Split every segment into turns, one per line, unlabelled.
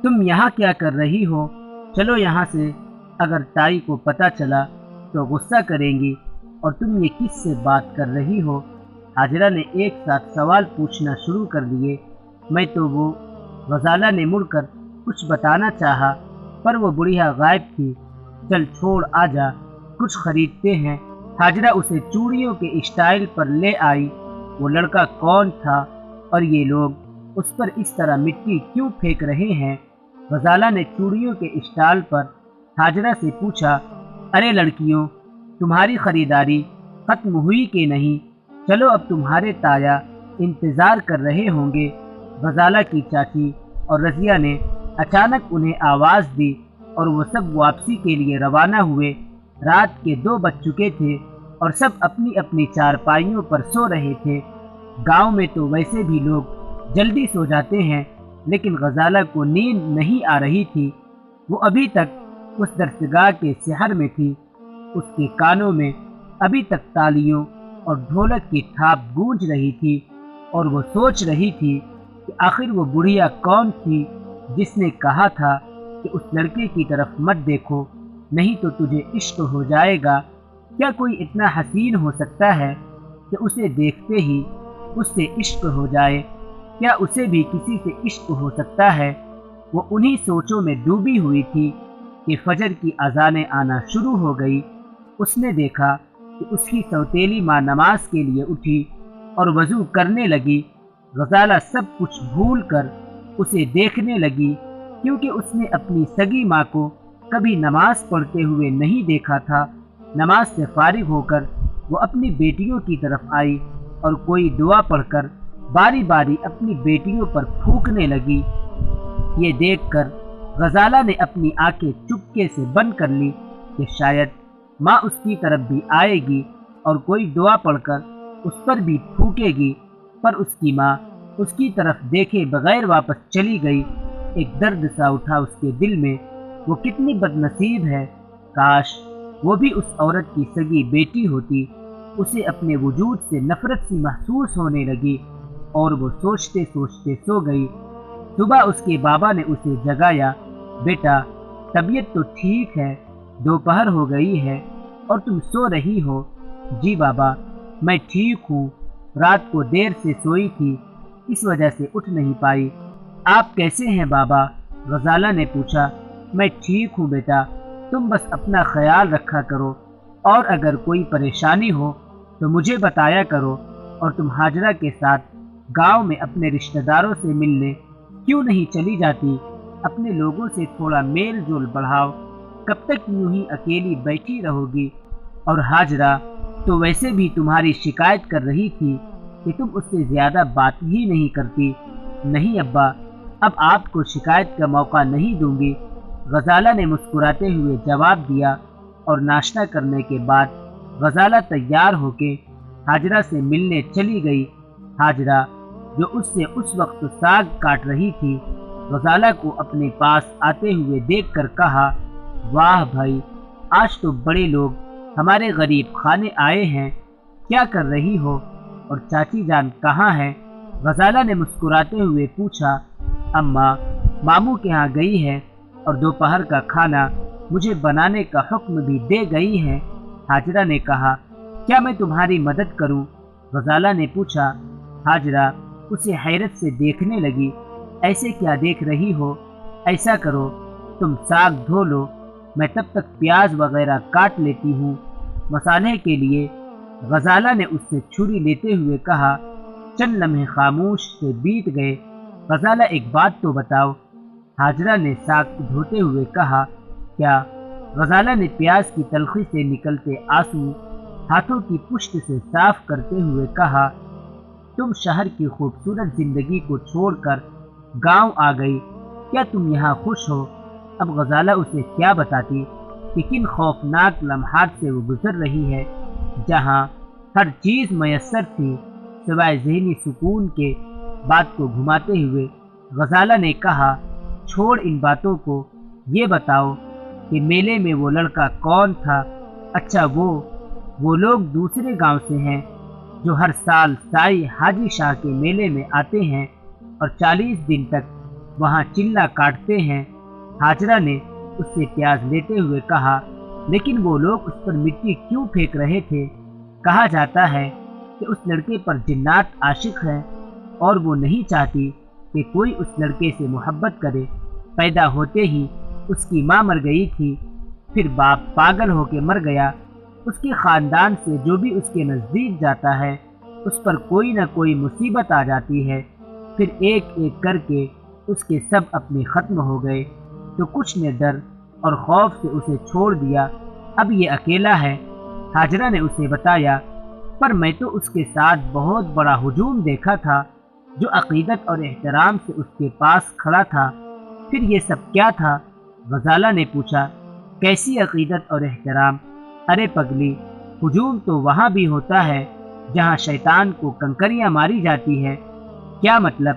तुम यहाँ क्या कर रही हो? चलो यहाँ से। अगर ताई को पता चला तो गुस्सा करेंगी। और तुम ये किससे बात कर रही हो? हाजरा ने एक साथ सवाल पूछना शुरू कर दिए। मैं तो वो। गजाला ने मुड़कर कुछ बताना चाहा, पर वो बुढ़िया गायब थी। चल छोड़, आजा, कुछ खरीदते हैं। हाजरा उसे चूड़ियों के स्टाइल पर ले आई। वो लड़का कौन था और ये लोग उस पर इस तरह मिट्टी क्यों फेंक रहे हैं? गजाला ने चूड़ियों के स्टाइल पर हाजरा से पूछा। अरे लड़कियों, तुम्हारी खरीदारी खत्म हुई कि नहीं? चलो, अब तुम्हारे ताया इंतज़ार कर रहे होंगे। गजाला की चाची और रज़िया ने अचानक उन्हें आवाज़ दी और वो सब वापसी के लिए रवाना हुए। रात के 2 बज चुके थे और सब अपनी अपनी चारपाइयों पर सो रहे थे। गांव में तो वैसे भी लोग जल्दी सो जाते हैं, लेकिन गजाला को नींद नहीं आ रही थी। वो अभी तक उस दरसगाह के शहर में थी। उसके कानों में अभी तक तालियों और ढोलक की थाप गूंज रही थी और वो सोच रही थी कि आखिर वो बुढ़िया कौन थी जिसने कहा था कि उस लड़के की तरफ मत देखो, नहीं तो तुझे इश्क हो जाएगा। क्या कोई इतना हसीन हो सकता है कि उसे देखते ही उससे इश्क हो जाए? क्या उसे भी किसी से इश्क हो सकता है? वो उन्हीं सोचों में डूबी हुई थी कि फजर की अजानें आना शुरू हो गई। उसने देखा कि उसकी सौतेली माँ नमाज के लिए उठी और वज़ू करने लगी। गजाला सब कुछ भूल कर उसे देखने लगी, क्योंकि उसने अपनी सगी माँ को कभी नमाज पढ़ते हुए नहीं देखा था। नमाज से फारिग होकर वो अपनी बेटियों की तरफ आई और कोई दुआ पढ़कर बारी बारी अपनी बेटियों पर फूंकने लगी। ये देखकर गजाला ने अपनी आंखें चुपके से बंद कर ली कि शायद माँ उसकी तरफ भी आएगी और कोई दुआ पढ़कर उस पर भी फूंकेगी, पर उसकी माँ उसकी तरफ देखे बगैर वापस चली गई। एक दर्द सा उठा उसके दिल में। वो कितनी बदनसीब है, काश वो भी उस औरत की सगी बेटी होती। उसे अपने वजूद से नफरत सी महसूस होने लगी और वो सोचते सोचते सो गई। सुबह उसके बाबा ने उसे जगाया। बेटा, तबीयत तो ठीक है, दोपहर हो गई है और तुम सो रही हो। जी बाबा, मैं ठीक हूँ, रात को देर से सोई थी, इस वजह से उठ नहीं पाई। आप कैसे हैं बाबा? गजाला ने पूछा। मैं ठीक हूँ बेटा, तुम बस अपना ख्याल रखा करो और अगर कोई परेशानी हो तो मुझे बताया करो। और तुम हाजरा के साथ गांव में अपने रिश्तेदारों से मिलने क्यों नहीं चली जाती? अपने लोगों से थोड़ा मेल जोल बढ़ाओ। कब तक यूं ही अकेली बैठी रहोगी? और हाजरा तो वैसे भी तुम्हारी शिकायत कर रही थी कि तुम उससे ज़्यादा बात ही नहीं करती। नहीं अब्बा, अब आपको शिकायत का मौका नहीं दूंगी, गजाला ने मुस्कुराते हुए जवाब दिया। और नाश्ता करने के बाद गजाला तैयार होके हाजरा से मिलने चली गई। हाजरा, जो उससे उस वक्त साग काट रही थी, गजाला को अपने पास आते हुए देखकर कहा, वाह भाई, आज तो बड़े लोग हमारे गरीब खाने आए हैं। क्या कर रही हो? और चाची जान कहाँ है? गजाला ने मुस्कुराते हुए पूछा। अम्मा मामू के यहाँ गई है और दोपहर का खाना मुझे बनाने का हुक्म भी दे गई है। हाजरा ने कहा। क्या मैं तुम्हारी मदद करूं? गजाला ने पूछा। हाजरा उसे हैरत से देखने लगी। ऐसे क्या देख रही हो? ऐसा करो, तुम साग धो लो, मैं तब तक प्याज वगैरह काट लेती हूँ। मसाले के लिए गजाला ने उससे छुरी लेते हुए कहा। चंद लम्हे खामोश से बीत गए। गजाला, एक बात तो बताओ, हाजरा ने साग धोते हुए कहा। क्या? गजाला ने प्याज की तलखी से निकलते आंसू हाथों की पुष्ट से साफ करते हुए कहा। तुम शहर की खूबसूरत जिंदगी को छोड़कर गांव आ गई, क्या तुम यहाँ खुश हो? अब गजाला उसे क्या बताती कि किन खौफनाक लम्हात से वो गुजर रही है, जहाँ हर चीज़ मयसर थी सिवाय ज़हनी सुकून के। बात को घुमाते हुए गजाला ने कहा, छोड़ इन बातों को, ये बताओ कि मेले में वो लड़का कौन था? अच्छा, वो लोग दूसरे गांव से हैं जो हर साल साई हाजी शाह के मेले में आते हैं और 40 दिन तक वहाँ चिल्ला काटते हैं। हाजरा ने उससे प्याज लेते हुए कहा, लेकिन वो लोग उस पर मिट्टी क्यों फेंक रहे थे? कहा जाता है कि उस लड़के पर जिन्नात आशिक है और वो नहीं चाहती कि कोई उस लड़के से मोहब्बत करे। पैदा होते ही उसकी माँ मर गई थी, फिर बाप पागल होकर मर गया। उसके ख़ानदान से जो भी उसके नज़दीक जाता है उस पर कोई न कोई मुसीबत आ जाती है। फिर एक एक करके उसके सब अपने ख़त्म हो गए, तो कुछ ने डर और खौफ से उसे छोड़ दिया। अब ये अकेला है। हाजरा ने उसे बताया, पर मैं तो उसके साथ बहुत बड़ा हुजूम देखा था जो अक़ीदत और एहतराम से उसके पास खड़ा था। फिर ये सब क्या था? गज़ाला ने पूछा। कैसी अक़ीदत और एहतराम? अरे पगली, हुजूम तो वहाँ भी होता है जहाँ शैतान को कंकरियाँ मारी जाती है। क्या मतलब?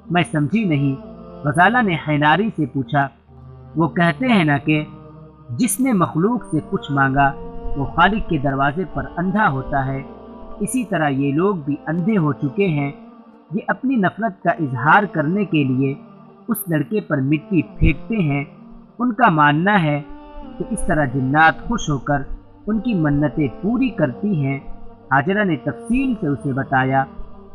मैं समझी नहीं। गज़ाला ने हैनारी से पूछा। वो कहते हैं ना कि जिसने मखलूक से कुछ मांगा वो खालिक के दरवाजे पर अंधा होता है। इसी तरह ये लोग भी अंधे हो चुके हैं। ये अपनी नफरत का इजहार करने के लिए उस लड़के पर मिट्टी फेंकते हैं। उनका मानना है कि इस तरह जिन्नात खुश होकर उनकी मन्नतें पूरी करती हैं। हाजरा ने तफसील से उसे बताया,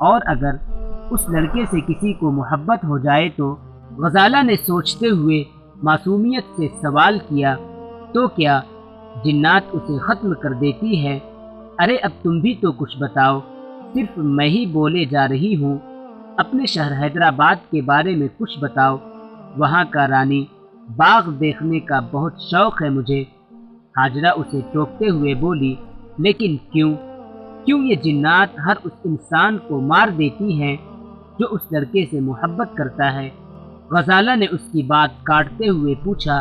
और अगर उस लड़के से किसी को मोहब्बत हो जाए तो? गज़ाला ने सोचते हुए मासूमियत से सवाल किया, तो क्या जिन्नात उसे ख़त्म कर देती है? अरे अब तुम भी तो कुछ बताओ, सिर्फ मैं ही बोले जा रही हूँ। अपने शहर हैदराबाद के बारे में कुछ बताओ। वहाँ का रानी बाग देखने का बहुत शौक़ है मुझे। हाजरा उसे टोकते हुए बोली, लेकिन क्यों? क्यों ये जिन्नात हर उस इंसान को मार देती हैं जो उस लड़के से मोहब्बत करता है? गज़ाला ने उसकी बात काटते हुए पूछा।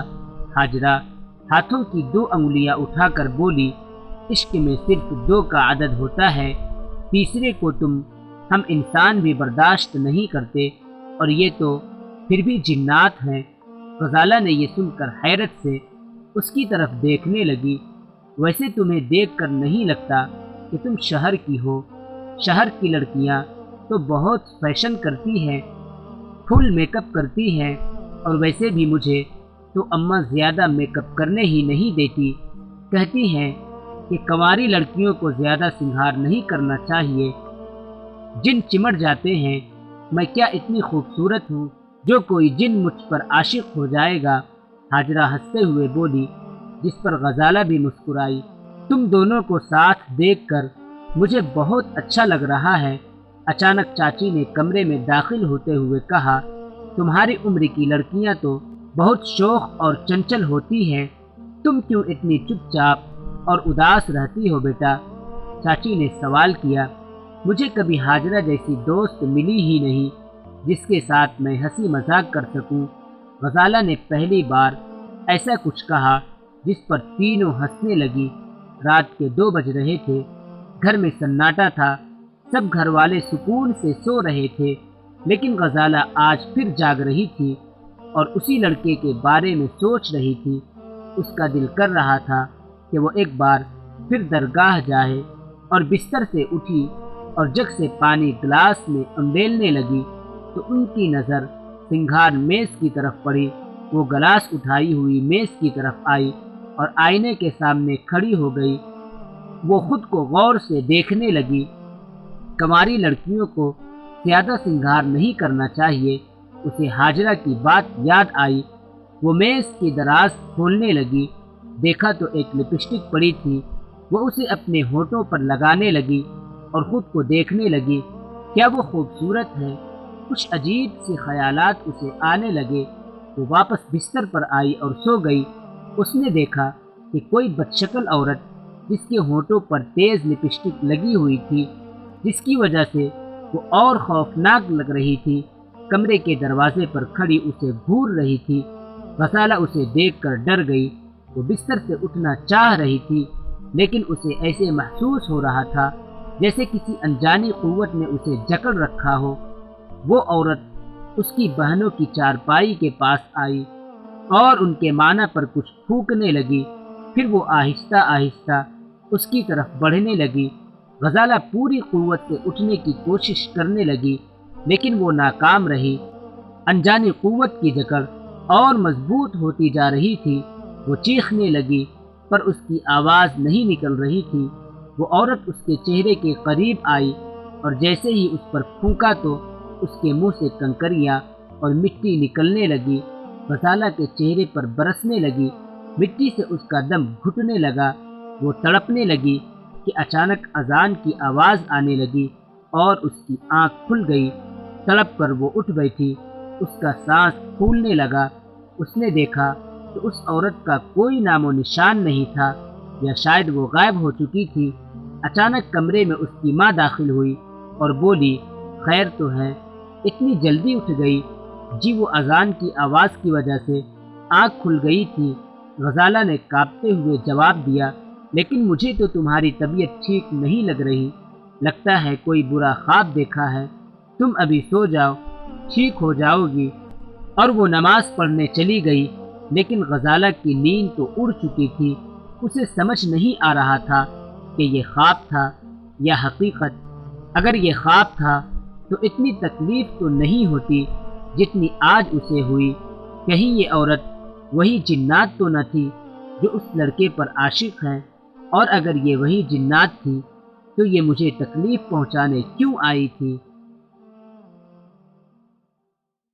हाजरा हाथों की 2 अंगुलियां उठाकर बोली, इश्क में सिर्फ 2 का अदद होता है, तीसरे को हम इंसान भी बर्दाश्त नहीं करते, और ये तो फिर भी जिन्नात हैं। गज़ाला ने ये सुनकर हैरत से उसकी तरफ देखने लगी। वैसे तुम्हें देखकर नहीं लगता कि तुम शहर की हो। शहर की लड़कियां तो बहुत फैशन करती हैं, फुल मेकअप करती हैं, और वैसे भी मुझे तो अम्मा ज़्यादा मेकअप करने ही नहीं देती। कहती हैं कि कंवारी लड़कियों को ज़्यादा श्रृंगार नहीं करना चाहिए, जिन चिमट जाते हैं। मैं क्या इतनी खूबसूरत हूँ जो कोई जिन मुझ पर आशिक हो जाएगा? हाजरा हंसते हुए बोली, जिस पर गज़ाला भी मुस्कुराई। तुम दोनों को साथ देखकर मुझे बहुत अच्छा लग रहा है। अचानक चाची ने कमरे में दाखिल होते हुए कहा, तुम्हारी उम्र की लड़कियां तो बहुत शौक और चंचल होती हैं। तुम क्यों इतनी चुपचाप और उदास रहती हो बेटा? चाची ने सवाल किया। मुझे कभी हाजरा जैसी दोस्त मिली ही नहीं जिसके साथ मैं हंसी मजाक कर सकूं। गज़ाला ने पहली बार ऐसा कुछ कहा जिस पर तीनों हंसने लगी। रात के 2 बज रहे थे। घर में सन्नाटा था। सब घर वाले सुकून से सो रहे थे, लेकिन गज़ाला आज फिर जाग रही थी और उसी लड़के के बारे में सोच रही थी। उसका दिल कर रहा था कि वो एक बार फिर दरगाह जाए, और बिस्तर से उठी और जग से पानी गिलास में उंडेलने लगी तो उनकी नज़र सिंघार मेज़ की तरफ पड़ी। वो गिलास उठाई हुई मेज़ की तरफ आई और आईने के सामने खड़ी हो गई। वो खुद को गौर से देखने लगी। कंवारी लड़कियों को ज़्यादा श्रृंगार नहीं करना चाहिए। उसे हाजरा की बात याद आई। वो मेज़ की दराज खोलने लगी। देखा तो एक लिपस्टिक पड़ी थी। वो उसे अपने होठों पर लगाने लगी और ख़ुद को देखने लगी। क्या वो खूबसूरत है? कुछ अजीब से ख्यालात उसे आने लगे। वो वापस बिस्तर पर आई और सो गई। उसने देखा कि कोई बदशक्ल औरत जिसके होठों पर तेज़ लिपस्टिक लगी हुई थी, जिसकी वजह से वो और खौफनाक लग रही थी, कमरे के दरवाजे पर खड़ी उसे घूर रही थी। गज़ाला उसे देखकर डर गई। वो बिस्तर से उठना चाह रही थी, लेकिन उसे ऐसे महसूस हो रहा था जैसे किसी अनजानी क़ुव्वत ने उसे जकड़ रखा हो। वो औरत उसकी बहनों की चारपाई के पास आई और उनके माना पर कुछ फूंकने लगी। फिर वो आहिस्ता आहिस्ता उसकी तरफ बढ़ने लगी। गज़ाला पूरी क़ुव्वत से उठने की कोशिश करने लगी, लेकिन वो नाकाम रही। انجانی قوت کی جکڑ اور مضبوط ہوتی جا رہی تھی۔ وہ چیخنے لگی پر اس کی آواز نہیں نکل رہی تھی۔ وہ عورت اس کے چہرے کے قریب آئی اور جیسے ہی اس پر پھونکا تو اس کے منہ سے کنکریاں اور مٹی نکلنے لگی، غزالہ کے چہرے پر برسنے لگی۔ مٹی سے اس کا دم گھٹنے لگا۔ وہ تڑپنے لگی کہ اچانک اذان کی آواز آنے لگی اور اس کی آنکھ کھل گئی۔ تڑپ کر وہ اٹھ بیٹھی، اس کا سانس پھولنے لگا۔ اس نے دیکھا تو اس عورت کا کوئی نام و نشان نہیں تھا، یا شاید وہ غائب ہو چکی تھی۔ اچانک کمرے میں اس کی ماں داخل ہوئی اور بولی، خیر تو ہے، اتنی جلدی اٹھ گئی؟ جی وہ اذان کی آواز کی وجہ سے آنکھ کھل گئی تھی، غزالہ نے کانپتے ہوئے جواب دیا، لیکن مجھے تو تمہاری طبیعت ٹھیک نہیں لگ رہی، لگتا ہے کوئی برا خواب دیکھا ہے، تم ابھی سو جاؤ، ٹھیک ہو جاؤ گی۔ اور وہ نماز پڑھنے چلی گئی، لیکن غزالہ کی نیند تو اڑ چکی تھی۔ اسے سمجھ نہیں آ رہا تھا کہ یہ خواب تھا یا حقیقت۔ اگر یہ خواب تھا تو اتنی تکلیف تو نہیں ہوتی جتنی آج اسے ہوئی۔ کہیں یہ عورت وہی جنات تو نہ تھی جو اس لڑکے پر عاشق ہے، اور اگر یہ وہی جنات تھی تو یہ مجھے تکلیف پہنچانے کیوں آئی تھی؟